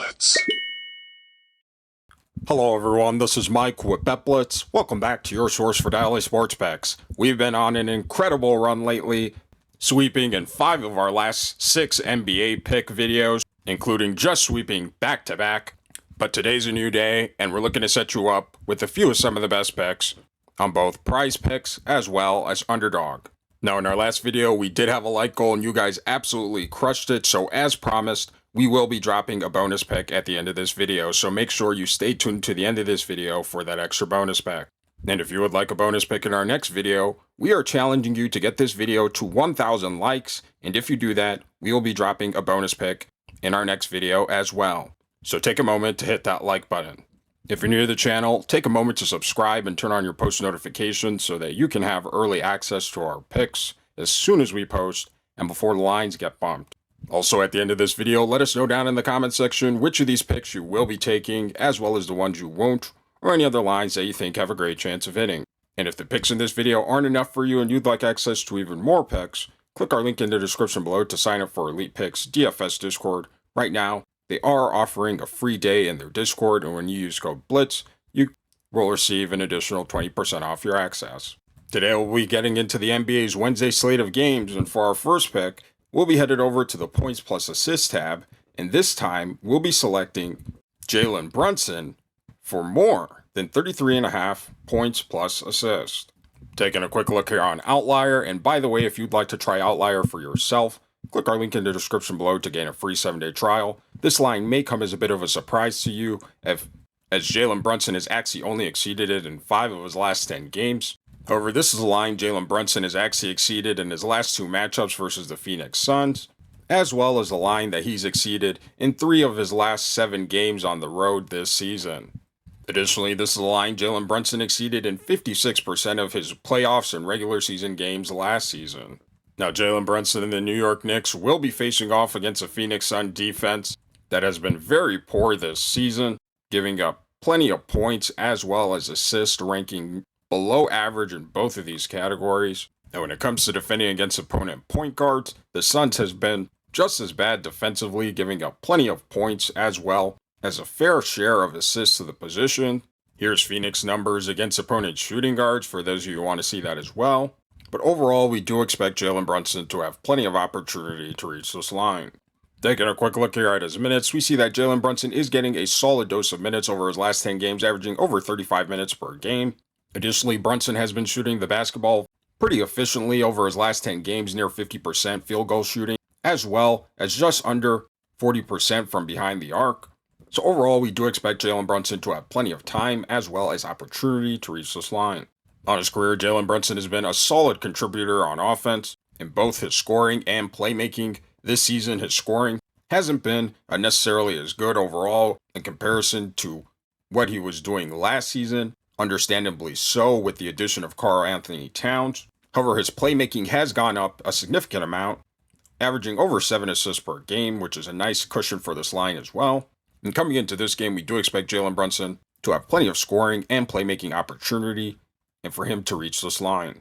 BetBlitz. Hello everyone, this is Mike with BetBlitz. Welcome back to your source for daily sports picks. We've been on an incredible run lately, sweeping in 5 of our last 6 NBA pick videos, including just sweeping back-to-back. But today's a new day, and we're looking to set you up with a few of some of the best picks on both PrizePicks as well as Underdog. Now, in our last video, we did have a like goal, and you guys absolutely crushed it, so as promised, we will be dropping a bonus pick at the end of this video, so make sure you stay tuned to the end of this video for that extra bonus pick. And if you would like a bonus pick in our next video, we are challenging you to get this video to 1,000 likes, and if you do that, we will be dropping a bonus pick in our next video as well. So take a moment to hit that like button. If you're new to the channel, take a moment to subscribe and turn on your post notifications so that you can have early access to our picks as soon as we post and before the lines get bumped. Also, at the end of this video, let us know down in the comment section which of these picks you will be taking, as well as the ones you won't, or any other lines that you think have a great chance of hitting. And if the picks in this video aren't enough for you and you'd like access to even more picks, click our link in the description below to sign up for Elite Picks DFS Discord. Right now, they are offering a free day in their Discord, and when you use code BLITZ, you will receive an additional 20% off your access. Today we'll be getting into the NBA's Wednesday slate of games, and for our first pick, we'll be headed over to the Points Plus Assists tab, and this time we'll be selecting Jaylen Brunson for more than 33.5 points plus assists. Taking a quick look here on Outlier, and by the way, if you'd like to try Outlier for yourself, click our link in the description below to gain a free 7-day trial. This line may come as a bit of a surprise to you, as Jaylen Brunson has actually only exceeded it in 5 of his last 10 games. However, this is a line Jaylen Brunson has actually exceeded in his last 2 matchups versus the Phoenix Suns, as well as a line that he's exceeded in 3 of his last 7 games on the road this season. Additionally, this is a line Jaylen Brunson exceeded in 56% of his playoffs and regular season games last season. Now, Jaylen Brunson and the New York Knicks will be facing off against a Phoenix Sun defense that has been very poor this season, giving up plenty of points as well as assists, ranking below average in both of these categories. And when it comes to defending against opponent point guards, the Suns has been just as bad defensively, giving up plenty of points as well as a fair share of assists to the position. Here's Phoenix numbers against opponent shooting guards for those of you who want to see that as well. But overall, we do expect Jaylen Brunson to have plenty of opportunity to reach this line. Taking a quick look here at his minutes, we see that Jaylen Brunson is getting a solid dose of minutes over his last 10 games, averaging over 35 minutes per game. Additionally, Brunson has been shooting the basketball pretty efficiently over his last 10 games, near 50% field goal shooting, as well as just under 40% from behind the arc. So overall, we do expect Jaylen Brunson to have plenty of time as well as opportunity to reach this line. On his career, Jaylen Brunson has been a solid contributor on offense in both his scoring and playmaking. This season, his scoring hasn't been necessarily as good overall in comparison to what he was doing last season, understandably so with the addition of Karl-Anthony Towns. However, his playmaking has gone up a significant amount, averaging over 7 assists per game, which is a nice cushion for this line as well. And coming into this game, we do expect Jaylen Brunson to have plenty of scoring and playmaking opportunity, and for him to reach this line.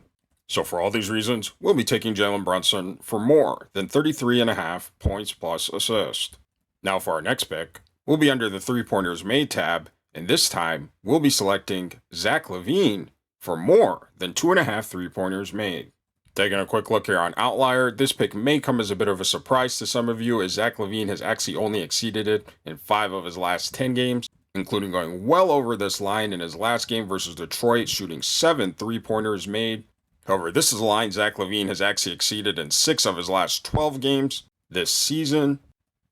So for all these reasons, we'll be taking Jaylen Brunson for more than 33.5 points plus assist. Now for our next pick, we'll be under the 3-pointers made tab, and this time we'll be selecting Zach LaVine for more than 2.5 3-pointers made. Taking a quick look here on Outlier, this pick may come as a bit of a surprise to some of you, as Zach LaVine has actually only exceeded it in 5 of his last 10 games. Including going well over this line in his last game versus Detroit, shooting 7 3-pointers made. However, this is a line Zach LaVine has actually exceeded in 6 of his last 12 games this season,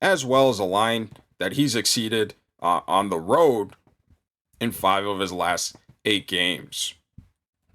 as well as a line that he's exceeded on the road in 5 of his last 8 games.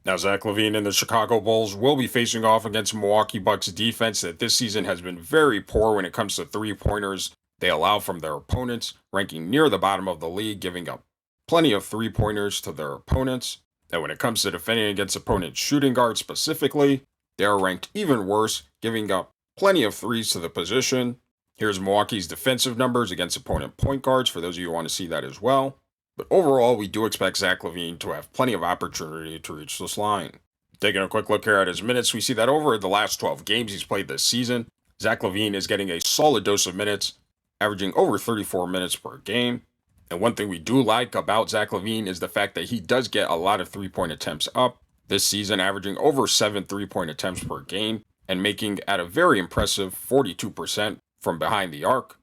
Now, Zach LaVine and the Chicago Bulls will be facing off against Milwaukee Bucks defense that this season has been very poor when it comes to 3-pointers they allow from their opponents, ranking near the bottom of the league, giving up plenty of 3-pointers to their opponents. And when it comes to defending against opponent shooting guards specifically, they are ranked even worse, giving up plenty of 3s to the position. Here's Milwaukee's defensive numbers against opponent point guards for those of you who want to see that as well. But overall, we do expect Zach LaVine to have plenty of opportunity to reach this line. Taking a quick look here at his minutes, we see that over the last 12 games he's played this season, Zach LaVine is getting a solid dose of minutes, averaging over 34 minutes per game. And one thing we do like about Zach LaVine is the fact that he does get a lot of three-point attempts up this season, averaging over 7 three-point attempts per game and making at a very impressive 42% from behind the arc.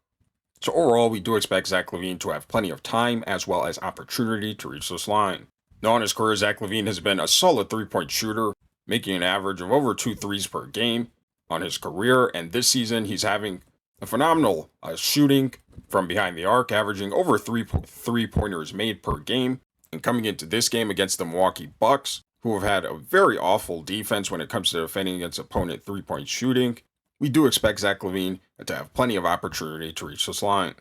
So overall, we do expect Zach LaVine to have plenty of time as well as opportunity to reach this line. Now in his career, Zach LaVine has been a solid three-point shooter, making an average of over 2 threes per game on his career, and this season he's having a phenomenal shooting from behind the arc, averaging over 3 pointers made per game. And coming into this game against the Milwaukee Bucks, who have had a very awful defense when it comes to defending against opponent three-point shooting, we do expect Zach LaVine to have plenty of opportunity to reach this line.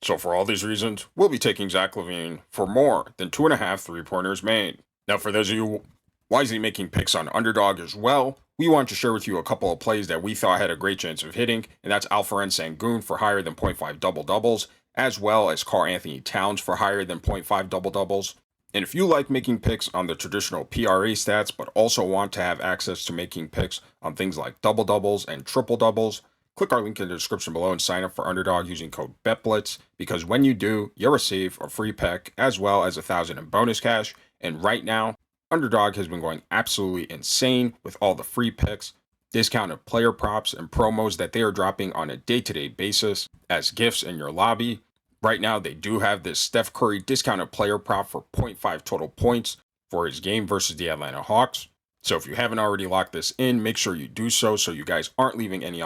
So for all these reasons, we'll be taking Zach LaVine for more than 2.5 three-pointers made. Now for those of you wisely making picks on Underdog as well, we want to share with you a couple of plays that we thought had a great chance of hitting, and that's Alperen Sengun for higher than 0.5 double-doubles, as well as Karl-Anthony Towns for higher than 0.5 double-doubles. And if you like making picks on the traditional PRA stats, but also want to have access to making picks on things like double-doubles and triple-doubles, click our link in the description below and sign up for Underdog using code BETBLITZ, because when you do, you'll receive a free pick as well as 1,000 in bonus cash. And right now, Underdog has been going absolutely insane with all the free picks, discounted player props, and promos that they are dropping on a day-to-day basis as gifts in your lobby. Right now, they do have this Steph Curry discounted player prop for 0.5 total points for his game versus the Atlanta Hawks. So if you haven't already locked this in, make sure you do so you guys aren't leaving any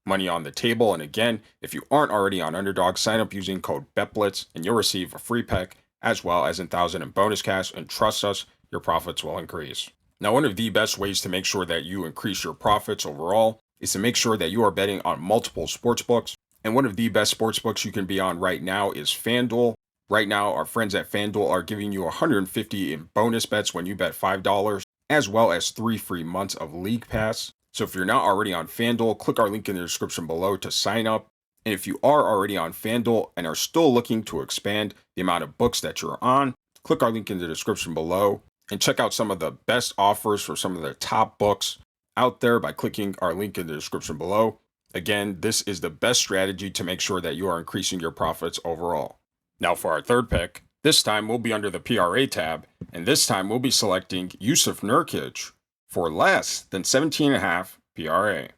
money on the table. And again, if you aren't already on Underdog, sign up using code BETBLITZ and you'll receive a free pick as well as 1,000 in bonus cash. And trust us, your profits will increase. Now, one of the best ways to make sure that you increase your profits overall is to make sure that you are betting on multiple sportsbooks. And one of the best sportsbooks you can be on right now is FanDuel. Right now, our friends at FanDuel are giving you $150 in bonus bets when you bet $5, as well as 3 free months of League Pass. So if you're not already on FanDuel, click our link in the description below to sign up. And if you are already on FanDuel and are still looking to expand the amount of books that you're on, click our link in the description below and check out some of the best offers for some of the top books out there by clicking our link in the description below. Again, this is the best strategy to make sure that you are increasing your profits overall. Now for our third pick, this time we'll be under the PRA tab, and this time we'll be selecting Jusuf Nurkic for less than 17.5 PRA.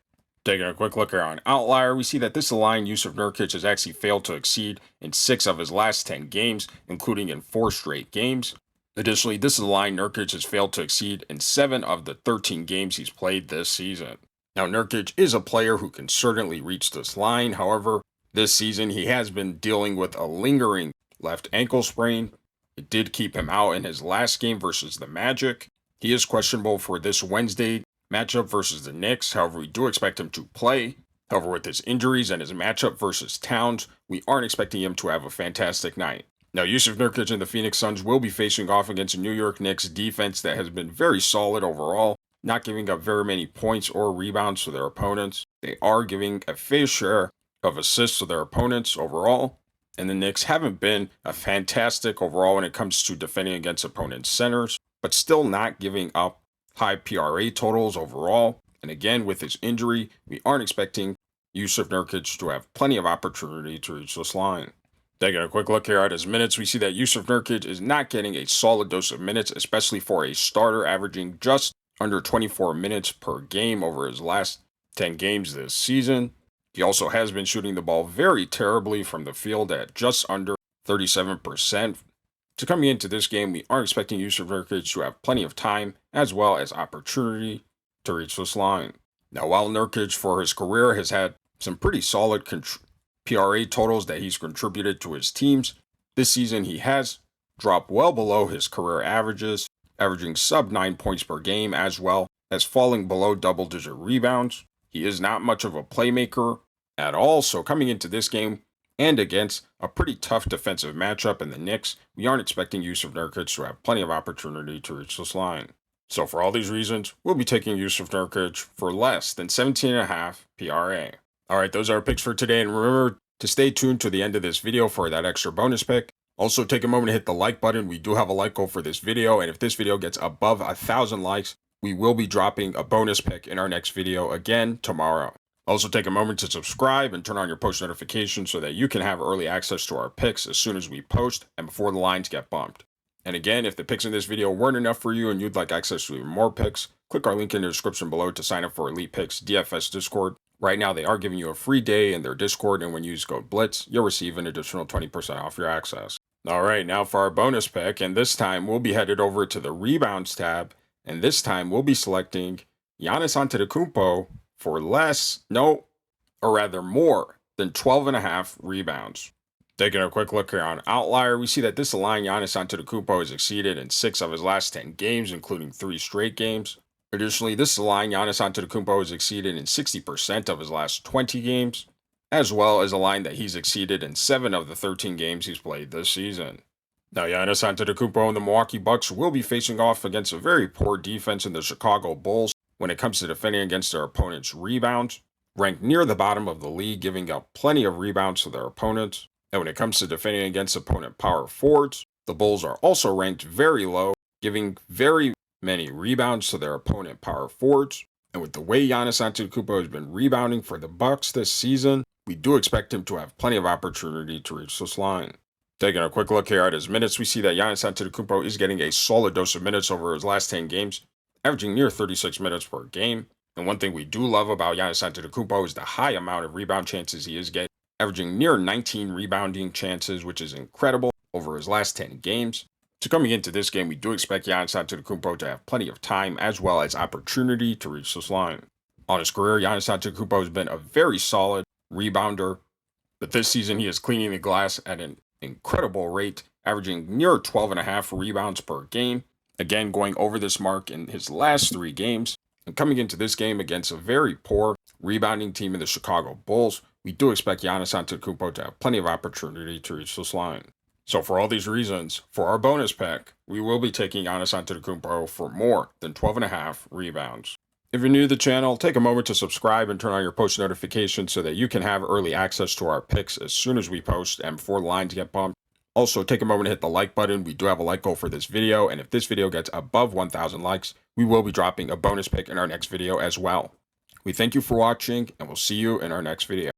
Taking a quick look here on Outlier, we see that this line Jusuf Nurkic has actually failed to exceed in 6 of his last 10 games, including in 4 straight games. Additionally, this is a line Nurkic has failed to exceed in 7 of the 13 games he's played this season. Now, Nurkic is a player who can certainly reach this line. However, this season he has been dealing with a lingering left ankle sprain. It did keep him out in his last game versus the Magic. He is questionable for this Wednesday matchup versus the Knicks. However, we do expect him to play. However, with his injuries and his matchup versus Towns, we aren't expecting him to have a fantastic night. Now, Jusuf Nurkic and the Phoenix Suns will be facing off against a New York Knicks defense that has been very solid overall, not giving up very many points or rebounds to their opponents. They are giving a fair share of assists to their opponents overall, and the Knicks haven't been a fantastic overall when it comes to defending against opponents' centers, but still not giving up high PRA totals overall. And again, with his injury, we aren't expecting Jusuf Nurkic to have plenty of opportunity to reach this line. Taking a quick look here at his minutes, we see that Jusuf Nurkic is not getting a solid dose of minutes, especially for a starter, averaging just under 24 minutes per game over his last 10 games this season. He also has been shooting the ball very terribly from the field at just under 37%. So coming into this game, we aren't expecting Jusuf Nurkic to have plenty of time as well as opportunity to reach this line. Now, while Nurkic for his career has had some pretty solid PRA totals that he's contributed to his teams, this season he has dropped well below his career averages, averaging sub 9 points per game as well as falling below double-digit rebounds. He is not much of a playmaker at all, so coming into this game and against a pretty tough defensive matchup in the Knicks, we aren't expecting Jusuf Nurkic to have plenty of opportunity to reach this line. So for all these reasons, we'll be taking Jusuf Nurkic for less than 17.5 PRA. Alright, those are our picks for today, and remember to stay tuned to the end of this video for that extra bonus pick. Also, take a moment to hit the like button. We do have a like goal for this video, and if this video gets above 1,000 likes, we will be dropping a bonus pick in our next video again tomorrow. Also, take a moment to subscribe and turn on your post notifications so that you can have early access to our picks as soon as we post and before the lines get bumped. And again, if the picks in this video weren't enough for you and you'd like access to even more picks, click our link in the description below to sign up for Elite Picks DFS Discord. Right now, they are giving you a free day in their Discord, and when you use code BLITZ, you'll receive an additional 20% off your access. Alright, now for our bonus pick, and this time we'll be headed over to the Rebounds tab, and this time we'll be selecting Giannis Antetokounmpo for more than 12.5 rebounds. Taking a quick look here on Outlier, we see that this line Giannis Antetokounmpo has exceeded in 6 of his last 10 games, including 3 straight games. Additionally, this line Giannis Antetokounmpo has exceeded in 60% of his last 20 games, as well as a line that he's exceeded in 7 of the 13 games he's played this season. Now, Giannis Antetokounmpo and the Milwaukee Bucks will be facing off against a very poor defense in the Chicago Bulls when it comes to defending against their opponents' rebounds, ranked near the bottom of the league, giving up plenty of rebounds to their opponents. And when it comes to defending against opponent power forwards, the Bulls are also ranked very low, giving very many rebounds to their opponent power forwards. And with the way Giannis Antetokounmpo has been rebounding for the Bucks this season, we do expect him to have plenty of opportunity to reach this line. Taking a quick look here at his minutes, we see that Giannis Antetokounmpo is getting a solid dose of minutes over his last 10 games, averaging near 36 minutes per game. And one thing we do love about Giannis Antetokounmpo is the high amount of rebound chances he is getting, averaging near 19 rebounding chances, which is incredible over his last 10 games. So coming into this game, we do expect Giannis Antetokounmpo to have plenty of time as well as opportunity to reach this line. On his career, Giannis Antetokounmpo has been a very solid rebounder, but this season he is cleaning the glass at an incredible rate, averaging near 12.5 rebounds per game, again going over this mark in his last 3 games. And coming into this game against a very poor rebounding team in the Chicago Bulls, we do expect Giannis Antetokounmpo to have plenty of opportunity to reach this line. So for all these reasons, for our bonus pick, we will be taking Giannis Antetokounmpo for more than 12.5 rebounds. If you're new to the channel, take a moment to subscribe and turn on your post notifications so that you can have early access to our picks as soon as we post and before the lines get bumped. Also, take a moment to hit the like button. We do have a like goal for this video, and if this video gets above 1,000 likes, we will be dropping a bonus pick in our next video as well. We thank you for watching, and we'll see you in our next video.